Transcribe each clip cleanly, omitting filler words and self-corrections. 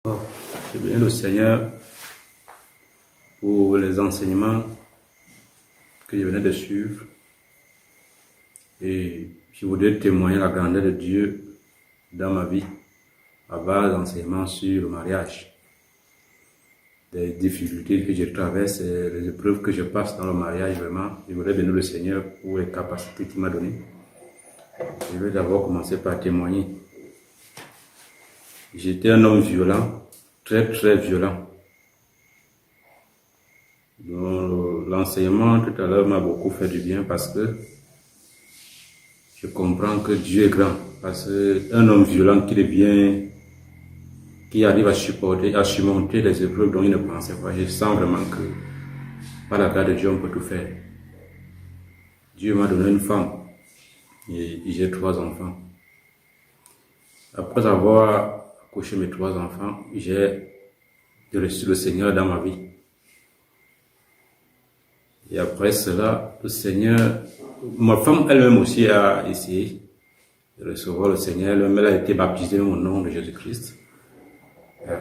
Je bénis le Seigneur pour les enseignements que je venais de suivre et je voudrais témoigner la grandeur de Dieu dans ma vie à base d'enseignements sur le mariage, des difficultés que je traverse, les épreuves que je passe dans le mariage. Vraiment, je voudrais bénir le Seigneur pour les capacités qu'il m'a données. Je vais d'abord commencer par témoigner. J'étais un homme violent, très très violent. L'enseignement tout à l'heure m'a beaucoup fait du bien parce que je comprends que Dieu est grand. Parce qu'un homme violent qui arrive à supporter, à surmonter les épreuves dont il ne pensait pas, je sens vraiment que par la grâce de Dieu on peut tout faire. Dieu m'a donné une femme et j'ai 3 enfants. Après avoir accouché mes 3 enfants, j'ai reçu le Seigneur dans ma vie. Et après cela, le Seigneur, ma femme elle-même aussi a essayé de recevoir le Seigneur. Elle-même, elle a été baptisée au nom de Jésus-Christ.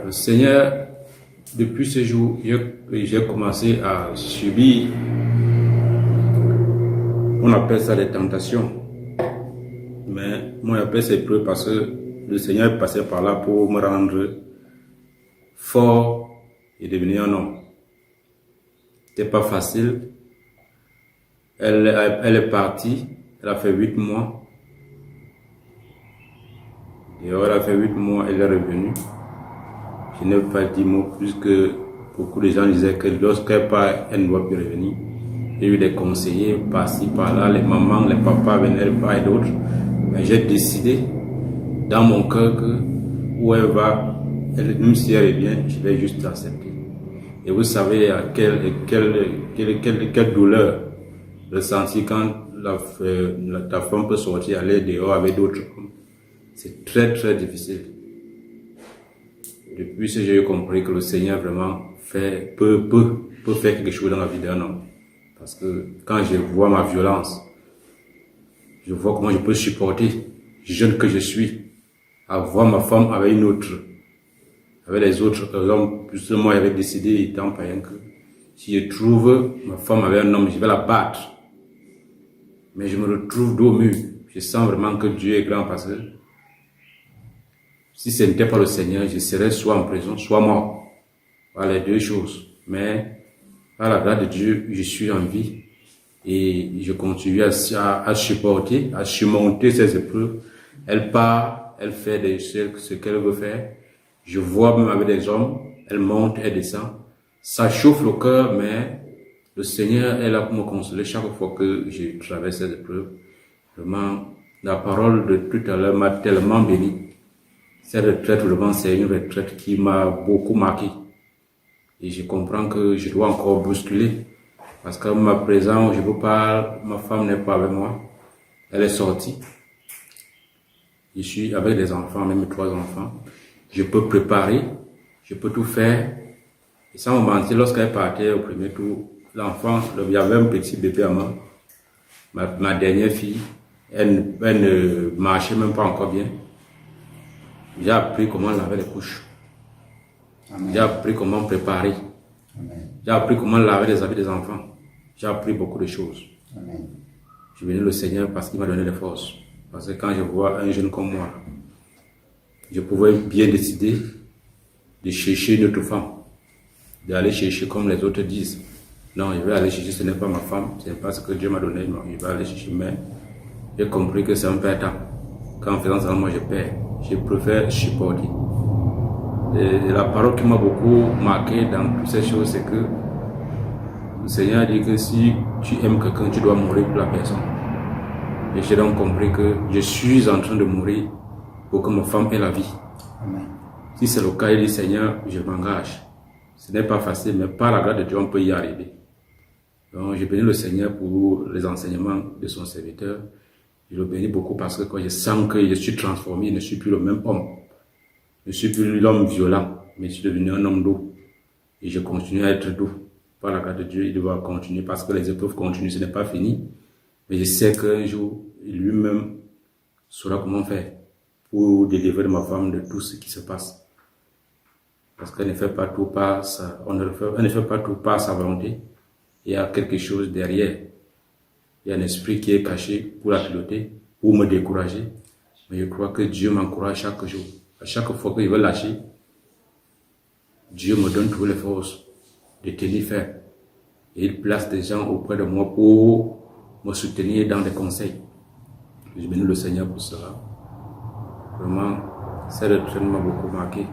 Le Seigneur, depuis ce jour, j'ai commencé à subir, on appelle ça des tentations. Mais moi, j'appelle ça épreuve parce que le Seigneur est passé par là pour me rendre fort et devenir un homme. C'était pas facile. Elle est partie, elle a fait 8 mois. Et elle a fait 8 mois, elle est revenue. Je n'ai pas dit mot plus que beaucoup de gens disaient que lorsqu'elle part, elle ne doit plus revenir. J'ai eu des conseillers par-ci, par-là, les mamans, les papas venaient par et d'autres. Mais j'ai décidé dans mon cœur que où elle va, même si elle revient, je vais juste l'accepter. Et vous savez quelle douleur ressentir quand ta femme peut sortir, aller dehors avec d'autres hommes. C'est très très difficile. Depuis ce j'ai compris que le Seigneur vraiment peut faire quelque chose dans la vie d'un homme. Parce que quand je vois ma violence, je vois comment je peux supporter, jeune que je suis, à voir ma femme avec une autre, avec les autres hommes. Justement, j'avais décidé, étant païen, que si je trouve ma femme avec un homme, je vais la battre. Mais je me retrouve dos au mur. Je sens vraiment que Dieu est grand parce que si ce n'était pas le Seigneur, je serais soit en prison, soit mort. Voilà les 2 choses. Mais par la grâce de Dieu, je suis en vie et je continue à supporter, à surmonter ces épreuves. Elle part, elle fait ce qu'elle veut faire. Je vois même avec des hommes, elle monte, elle descend. Ça chauffe le cœur, mais le Seigneur est là pour me consoler chaque fois que je traverse ces épreuves. Vraiment, la parole de tout à l'heure m'a tellement béni. Cette retraite, vraiment, c'est une retraite qui m'a beaucoup marqué. Et je comprends que je dois encore bousculer. Parce qu'à ma présent, je vous parle, ma femme n'est pas avec moi. Elle est sortie. Je suis avec des enfants, même 3 enfants. Je peux préparer, je peux tout faire. Et sans me mentir, lorsqu'elle partait au premier tour, l'enfant, il y avait un petit bébé à moi. Ma dernière fille, elle ne marchait même pas encore bien. J'ai appris comment laver les couches. Amen. J'ai appris comment préparer. Amen. J'ai appris comment laver les habits des enfants. J'ai appris beaucoup de choses. Amen. Je bénis le Seigneur parce qu'il m'a donné des forces. Parce que quand je vois un jeune comme moi, je pouvais bien décider de chercher une autre femme. D'aller chercher comme les autres disent. Non, je vais aller chercher, ce n'est pas ma femme, ce n'est pas ce que Dieu m'a donné, non, je vais aller chercher. Mais j'ai compris que c'est un perdant. Quand en faisant ça, moi je perds. Je préfère supporter. Et la parole qui m'a beaucoup marqué dans toutes ces choses, c'est que le Seigneur dit que si tu aimes quelqu'un, tu dois mourir pour la personne. Et j'ai donc compris que je suis en train de mourir pour que ma femme ait la vie. Amen. Si c'est le cas, il dit Seigneur, je m'engage. Ce n'est pas facile, mais par la grâce de Dieu, on peut y arriver. Donc, je bénis le Seigneur pour les enseignements de son serviteur. Je le bénis beaucoup parce que quand je sens que je suis transformé, je ne suis plus le même homme. Je ne suis plus l'homme violent, mais je suis devenu un homme doux. Et je continue à être doux. Par la grâce de Dieu, il doit continuer parce que les épreuves continuent, ce n'est pas fini. Mais je sais qu'un jour, lui-même saura comment faire pour délivrer ma femme de tout ce qui se passe. Parce qu'elle ne fait pas tout par elle ne fait pas tout par sa volonté. Il y a quelque chose derrière. Il y a un esprit qui est caché pour la piloter, pour me décourager. Mais je crois que Dieu m'encourage chaque jour. À chaque fois que je veux lâcher, Dieu me donne toutes les forces de tenir ferme. Et il place des gens auprès de moi pour me soutenir dans des conseils. Je bénis le Seigneur pour cela. Vraiment, cette doctrine m'a beaucoup marqué.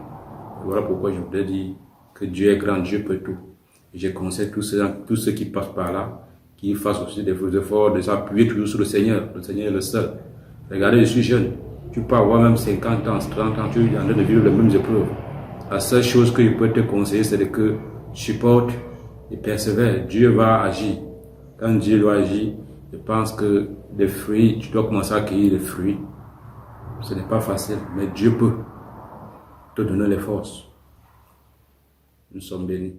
Voilà pourquoi je voudrais dire que Dieu est grand, Dieu peut tout. Et je conseille tous ceux qui passent par là, qu'ils fassent aussi des efforts de s'appuyer toujours sur le Seigneur. Le Seigneur est le seul. Regardez, je suis jeune. Tu peux avoir même 50 ans, 30 ans, tu es en train de vivre les mêmes épreuves. La seule chose que je peux te conseiller, c'est que tu supportes et persévères. Dieu va agir. Quand Dieu doit agir, je pense que les fruits, tu dois commencer à cueillir les fruits. Ce n'est pas facile, mais Dieu peut te donner les forces. Nous sommes bénis.